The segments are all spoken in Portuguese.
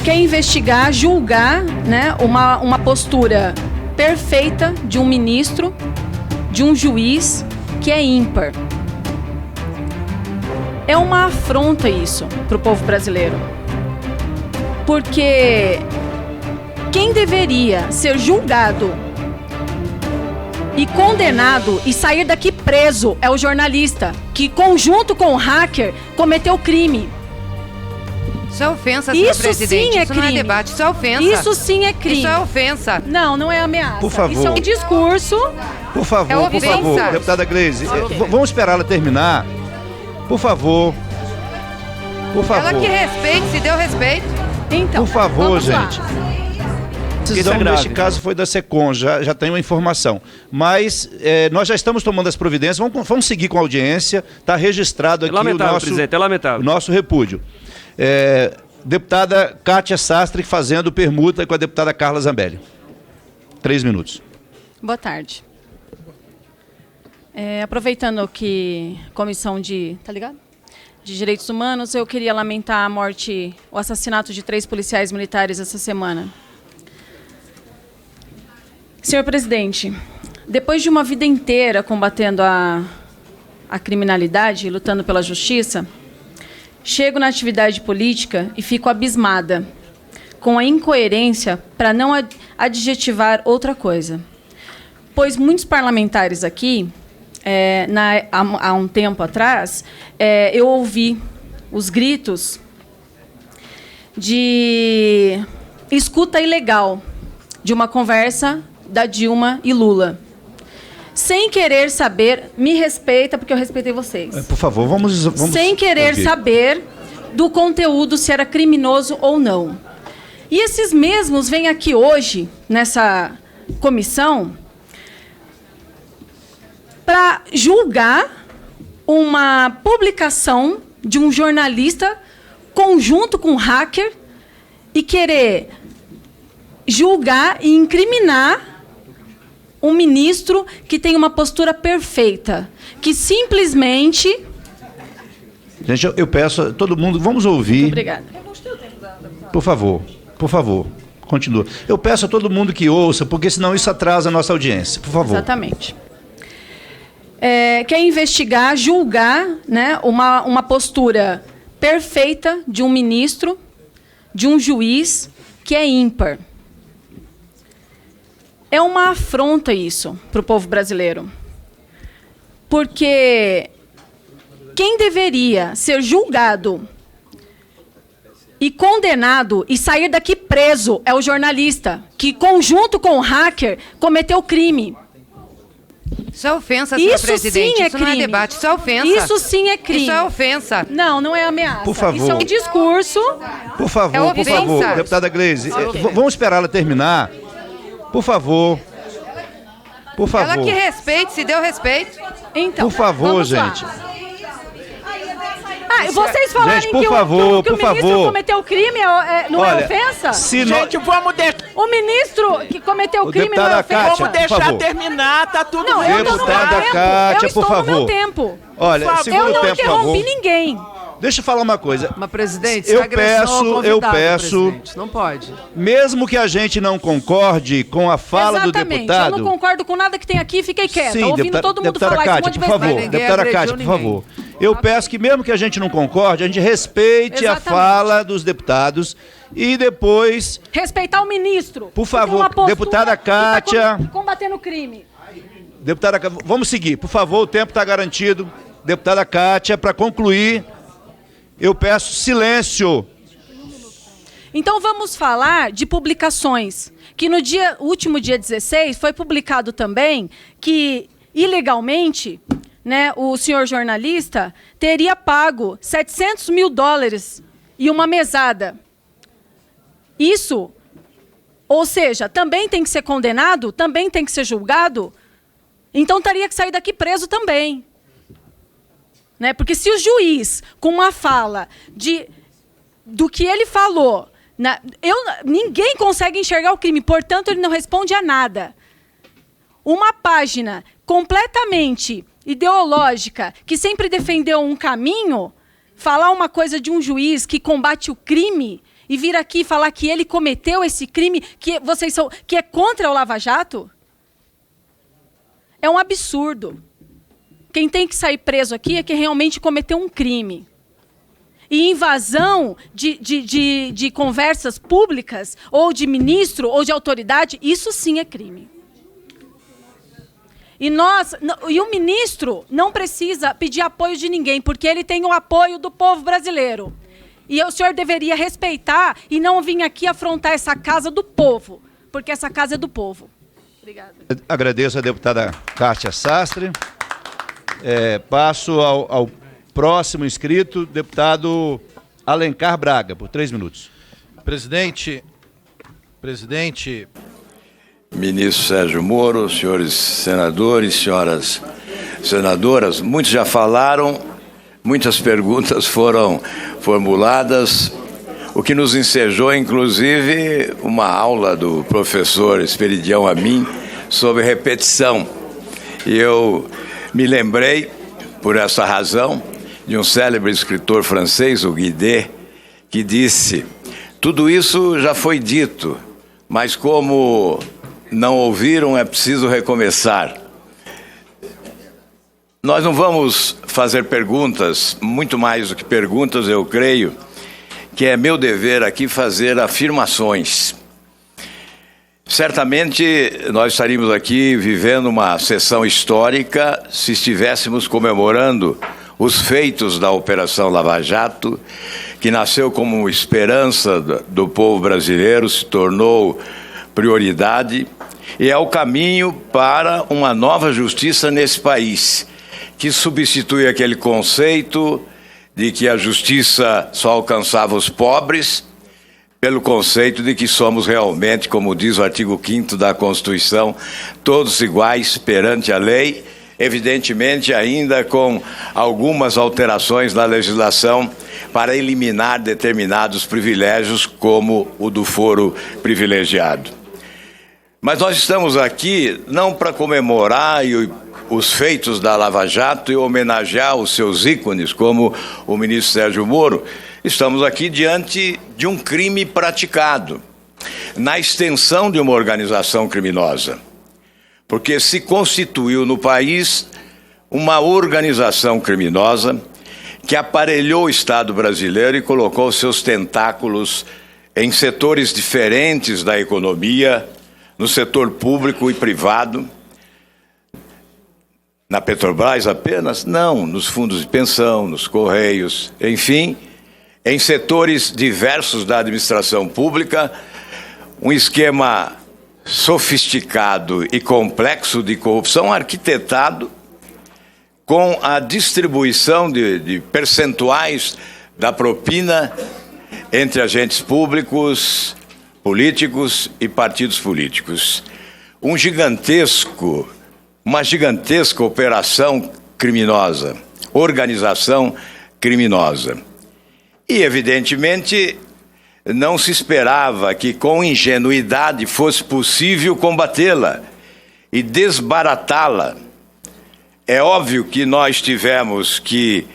quer investigar, julgar, né, uma postura perfeita de um ministro, de um juiz que é ímpar. É uma afronta isso para o povo brasileiro. Porque quem deveria ser julgado e condenado e sair daqui preso é o jornalista, que, conjunto com o hacker, cometeu crime. Isso é ofensa, senhor presidente. Sim é isso crime. Não é debate, isso é ofensa. Isso sim é crime. Isso é ofensa. Não, não é ameaça. Por favor. Isso é um discurso. Por favor, É por favor, ofensa. deputada Gleisi, Ok. vamos esperar ela terminar. Por favor. Por favor. Ela que respeite, se deu respeito. Então, Por favor, vamos lá. gente. A decisão neste caso foi da SECOM, já tenho a informação. Mas nós já estamos tomando as providências, vamos seguir com a audiência, está registrado aqui presidente, é lamentável. o nosso repúdio. Deputada Kátia Sastre fazendo permuta com a deputada Carla Zambelli. 3 minutos. Boa tarde. Aproveitando que comissão de Direitos Humanos, eu queria lamentar a morte, o assassinato de 3 policiais militares essa semana. Senhor presidente, depois de uma vida inteira combatendo a criminalidade e lutando pela justiça, chego na atividade política e fico abismada com a incoerência, para não adjetivar outra coisa. Pois muitos parlamentares aqui, há um tempo atrás, eu ouvi os gritos de escuta ilegal de uma conversa da Dilma e Lula. Sem querer saber, me respeita, porque eu respeitei vocês. Por favor, vamos sem querer ouvir. saber do conteúdo, se era criminoso ou não. E esses mesmos vêm aqui hoje, nessa comissão, para julgar uma publicação de um jornalista conjunto com um hacker e querer julgar e incriminar um ministro que tem uma postura perfeita, que simplesmente... Gente, eu peço a todo mundo, vamos ouvir. Muito obrigada. Por favor, continua. Eu peço a todo mundo que ouça, porque senão isso atrasa a nossa audiência. Por favor. Exatamente. Quer investigar, julgar, né, uma postura perfeita de um ministro, de um juiz que é ímpar. É uma afronta isso para o povo brasileiro. Porque quem deveria ser julgado e condenado e sair daqui preso é o jornalista, que, conjunto com o hacker, cometeu crime. Isso é ofensa, senhor Isso presidente. sim é isso não é crime. debate, isso é ofensa. Isso sim é crime. Isso é ofensa. Não, não é ameaça. Por favor. Isso é um discurso. Por favor, É por favor, ofensa. deputada Gleisi, Ok. vamos esperar ela terminar. Por favor. Por favor. Ela que respeite, se deu respeito. Então, Por favor, vamos lá. gente. Vocês falarem Gente, por que favor, que o por ministro favor. cometeu crime não Olha, é ofensa? se nós- Gente, vamos O ministro que cometeu O crime não é deputada ofensa? Kátia, vamos por deixar favor. terminar, tá tudo Não, bem. eu tô no meu Deputada tempo. Kátia, Eu estou por no meu favor. tempo. Olha, favor. segura Eu o não tempo, por favor. interrompi ninguém. Deixa eu falar uma coisa. Mas, presidente, Eu isso é agressão ao peço, convidado, presidente. Não pode. mesmo que a gente não concorde com a fala do Exatamente. deputado... Eu não concordo com nada que tem aqui, fiquei quieta, Sim, ouvindo deputada, todo mundo deputada falar Kátia, esse monte de por favor. besteira. Ninguém Deputada agrediu Kátia, por ninguém. favor. Eu peço que mesmo que a gente não concorde, a gente respeite a Exatamente. fala dos deputados e depois, Respeitar o ministro. Por que tem favor, uma postura deputada que Kátia. tá combatendo o crime. deputada, vamos seguir, por favor, o tempo está garantido. Deputada Kátia, para concluir, eu peço silêncio. Então vamos falar de publicações, que no último dia 16 foi publicado também que, ilegalmente, né, o senhor jornalista teria pago $700 mil e uma mesada. Isso, ou seja, também tem que ser condenado, também tem que ser julgado, então teria que sair daqui preso também. Né? Porque se o juiz, com uma fala do que ele falou, ninguém consegue enxergar o crime, portanto, ele não responde a nada. Uma página completamente ideológica, que sempre defendeu um caminho, falar uma coisa de um juiz que combate o crime, e vir aqui falar que ele cometeu esse crime que é contra o Lava Jato? É um absurdo. Quem tem que sair preso aqui é quem realmente cometeu um crime. E invasão de conversas públicas, ou de ministro, ou de autoridade, isso sim é crime. E o ministro não precisa pedir apoio de ninguém, porque ele tem o apoio do povo brasileiro. E o senhor deveria respeitar e não vir aqui afrontar essa casa do povo, porque essa casa é do povo. Obrigada. Agradeço a deputada Kátia Sastre. Passo ao próximo inscrito, deputado Alencar Braga, por 3 minutos. Presidente, Ministro Sérgio Moro, senhores senadores, senhoras senadoras, muitos já falaram, muitas perguntas foram formuladas, o que nos ensejou, inclusive, uma aula do professor Esperidião Amin sobre repetição. E eu me lembrei, por essa razão, de um célebre escritor francês, o Guidet, que disse: tudo isso já foi dito, mas como não ouviram, é preciso recomeçar. Nós não vamos fazer perguntas, muito mais do que perguntas, eu creio, que é meu dever aqui fazer afirmações. Certamente nós estaríamos aqui vivendo uma sessão histórica se estivéssemos comemorando os feitos da Operação Lava Jato, que nasceu como esperança do povo brasileiro, se tornou prioridade e é o caminho para uma nova justiça nesse país, que substitui aquele conceito de que a justiça só alcançava os pobres, pelo conceito de que somos realmente, como diz o artigo 5º da Constituição, todos iguais perante a lei, evidentemente ainda com algumas alterações na legislação para eliminar determinados privilégios, como o do foro privilegiado. Mas nós estamos aqui não para comemorar os feitos da Lava Jato e homenagear os seus ícones, como o ministro Sérgio Moro. Estamos aqui diante de um crime praticado, na extensão de uma organização criminosa. Porque se constituiu no país uma organização criminosa que aparelhou o Estado brasileiro e colocou seus tentáculos em setores diferentes da economia, no setor público e privado. Na Petrobras apenas? Não, nos fundos de pensão, nos Correios, enfim, em setores diversos da administração pública, um esquema sofisticado e complexo de corrupção arquitetado com a distribuição de percentuais da propina entre agentes públicos, políticos e partidos políticos. Uma gigantesca operação criminosa, organização criminosa. E, evidentemente, não se esperava que com ingenuidade fosse possível combatê-la e desbaratá-la. É óbvio que nós tivemos que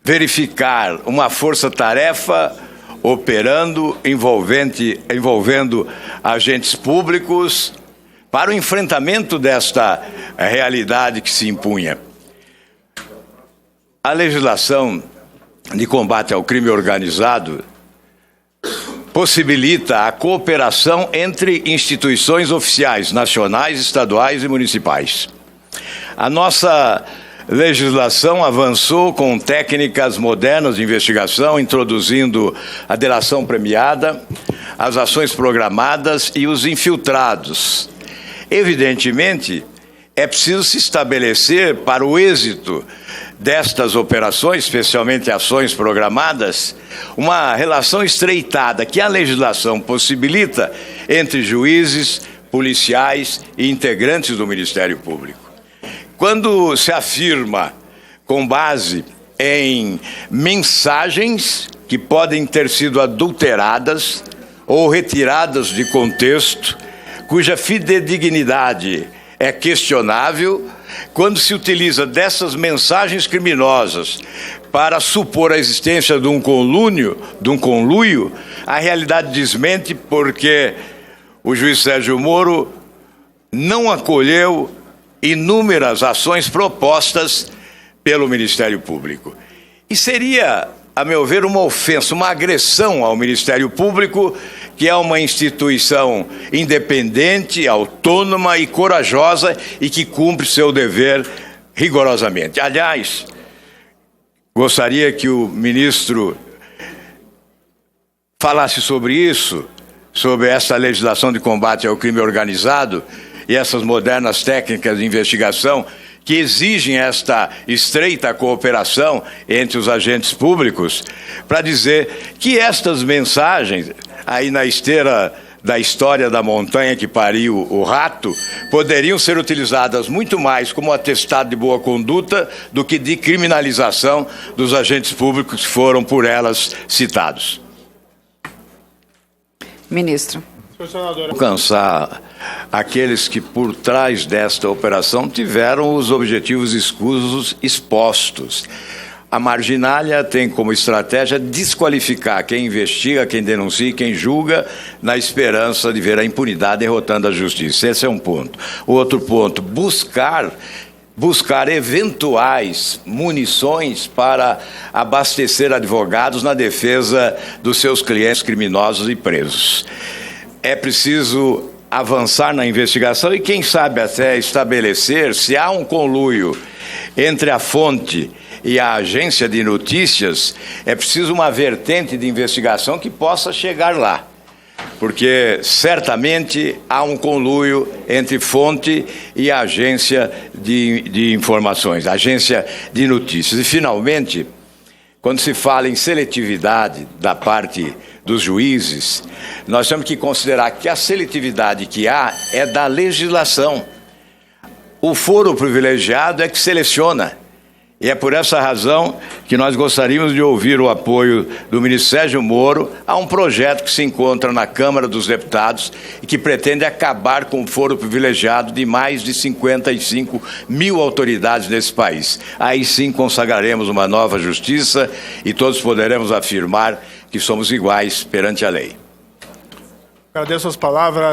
verificar uma força-tarefa operando, envolvendo agentes públicos para o enfrentamento desta realidade que se impunha. A legislação de combate ao crime organizado possibilita a cooperação entre instituições oficiais, nacionais, estaduais e municipais. A nossa legislação avançou com técnicas modernas de investigação, introduzindo a delação premiada, as ações programadas e os infiltrados. Evidentemente, é preciso se estabelecer para o êxito destas operações, especialmente ações programadas, uma relação estreitada que a legislação possibilita entre juízes, policiais e integrantes do Ministério Público. Quando se afirma com base em mensagens que podem ter sido adulteradas ou retiradas de contexto, cuja fidedignidade é questionável, quando se utiliza dessas mensagens criminosas para supor a existência de um conluio, a realidade desmente, porque o juiz Sérgio Moro não acolheu inúmeras ações propostas pelo Ministério Público. E seria, a meu ver, uma ofensa, uma agressão ao Ministério Público, que é uma instituição independente, autônoma e corajosa e que cumpre seu dever rigorosamente. Aliás, gostaria que o ministro falasse sobre isso, sobre essa legislação de combate ao crime organizado e essas modernas técnicas de investigação que exigem esta estreita cooperação entre os agentes públicos, para dizer que estas mensagens, aí na esteira da história da montanha que pariu o rato, poderiam ser utilizadas muito mais como atestado de boa conduta do que de criminalização dos agentes públicos que foram por elas citados. Ministro. Alcançar aqueles que por trás desta operação tiveram os objetivos escusos expostos. A marginalia tem como estratégia desqualificar quem investiga, quem denuncia, quem julga, na esperança de ver a impunidade derrotando a justiça. Esse é um ponto. O outro ponto, buscar eventuais munições para abastecer advogados na defesa dos seus clientes criminosos e presos. É preciso avançar na investigação e, quem sabe, até estabelecer se há um conluio entre a fonte e a agência de notícias. É preciso uma vertente de investigação que possa chegar lá, porque certamente há um conluio entre fonte e a agência de informações, a agência de notícias. E, finalmente, quando se fala em seletividade da parte dos juízes, nós temos que considerar que a seletividade que há é da legislação. O foro privilegiado é que seleciona. E é por essa razão que nós gostaríamos de ouvir o apoio do ministro Sérgio Moro a um projeto que se encontra na Câmara dos Deputados e que pretende acabar com o foro privilegiado de mais de 55 mil autoridades nesse país. Aí sim consagraremos uma nova justiça e todos poderemos afirmar que somos iguais perante a lei. Agradeço as palavras.